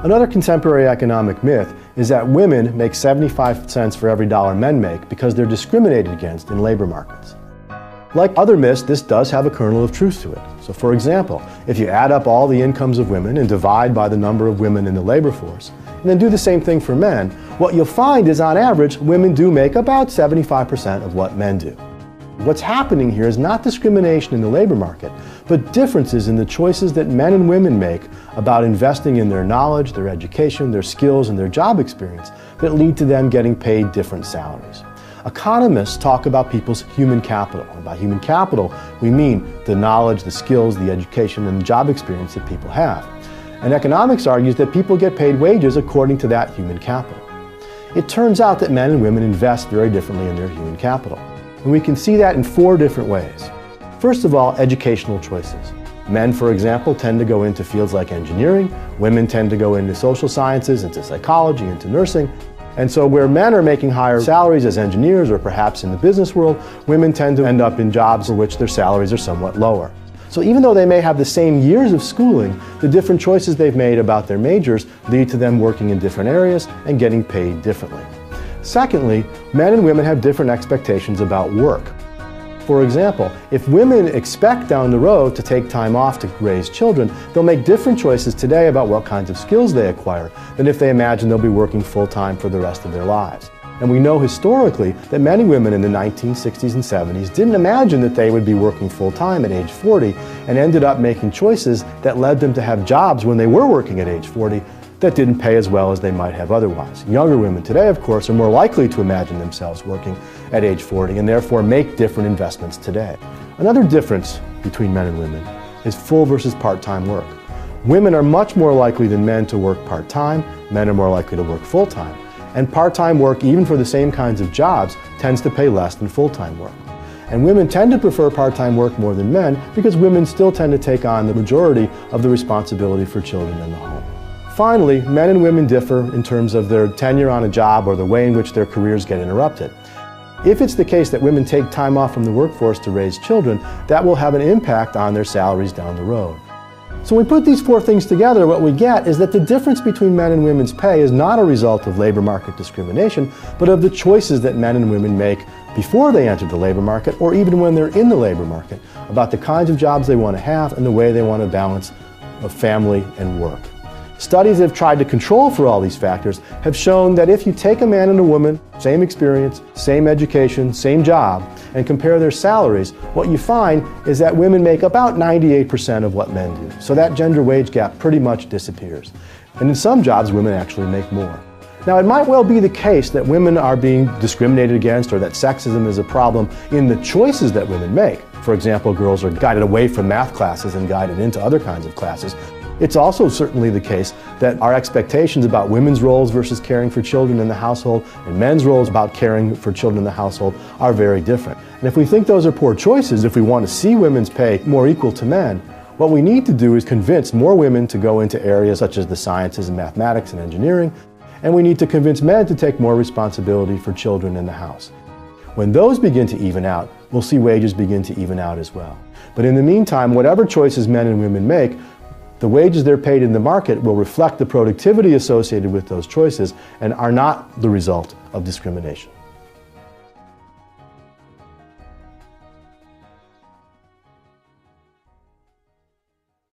Another contemporary economic myth is that women make 75 cents for every dollar men make because they're discriminated against in labor markets. Like other myths, this does have a kernel of truth to it. So for example, if you add up all the incomes of women and divide by the number of women in the labor force, and then do the same thing for men, what you'll find is on average, women do make about 75% of what men do. What's happening here is not discrimination in the labor market, but differences in the choices that men and women make about investing in their knowledge, their education, their skills, and their job experience that lead to them getting paid different salaries. Economists talk about people's human capital. And by human capital, we mean the knowledge, the skills, the education, and the job experience that people have. And economics argues that people get paid wages according to that human capital. It turns out that men and women invest very differently in their human capital. And we can see that in 4 different ways. First of all, educational choices. Men, for example, tend to go into fields like engineering. Women tend to go into social sciences, into psychology, into nursing. And so where men are making higher salaries as engineers or perhaps in the business world, women tend to end up in jobs for which their salaries are somewhat lower. So even though they may have the same years of schooling, the different choices they've made about their majors lead to them working in different areas and getting paid differently. Secondly, men and women have different expectations about work. For example, if women expect down the road to take time off to raise children, they'll make different choices today about what kinds of skills they acquire than if they imagine they'll be working full-time for the rest of their lives. And we know historically that many women in the 1960s and 70s didn't imagine that they would be working full-time at age 40 and ended up making choices that led them to have jobs when they were working at age 40 that didn't pay as well as they might have otherwise. Younger women today, of course, are more likely to imagine themselves working at age 40 and therefore make different investments today. Another difference between men and women is full versus part-time work. Women are much more likely than men to work part-time, men are more likely to work full-time. And part-time work, even for the same kinds of jobs, tends to pay less than full-time work. And women tend to prefer part-time work more than men because women still tend to take on the majority of the responsibility for children in the home. Finally, men and women differ in terms of their tenure on a job or the way in which their careers get interrupted. If it's the case that women take time off from the workforce to raise children, that will have an impact on their salaries down the road. So when we put these 4 things together, what we get is that the difference between men and women's pay is not a result of labor market discrimination, but of the choices that men and women make before they enter the labor market or even when they're in the labor market about the kinds of jobs they want to have and the way they want to balance family and work. Studies that have tried to control for all these factors have shown that if you take a man and a woman, same experience, same education, same job, and compare their salaries, what you find is that women make about 98% of what men do. So that gender wage gap pretty much disappears. And in some jobs, women actually make more. Now, it might well be the case that women are being discriminated against or that sexism is a problem in the choices that women make. For example, girls are guided away from math classes and guided into other kinds of classes. It's also certainly the case that our expectations about women's roles versus caring for children in the household and men's roles about caring for children in the household are very different. And if we think those are poor choices, if we want to see women's pay more equal to men, what we need to do is convince more women to go into areas such as the sciences and mathematics and engineering, and we need to convince men to take more responsibility for children in the house. When those begin to even out, we'll see wages begin to even out as well. But in the meantime, whatever choices men and women make, the wages they're paid in the market will reflect the productivity associated with those choices and are not the result of discrimination.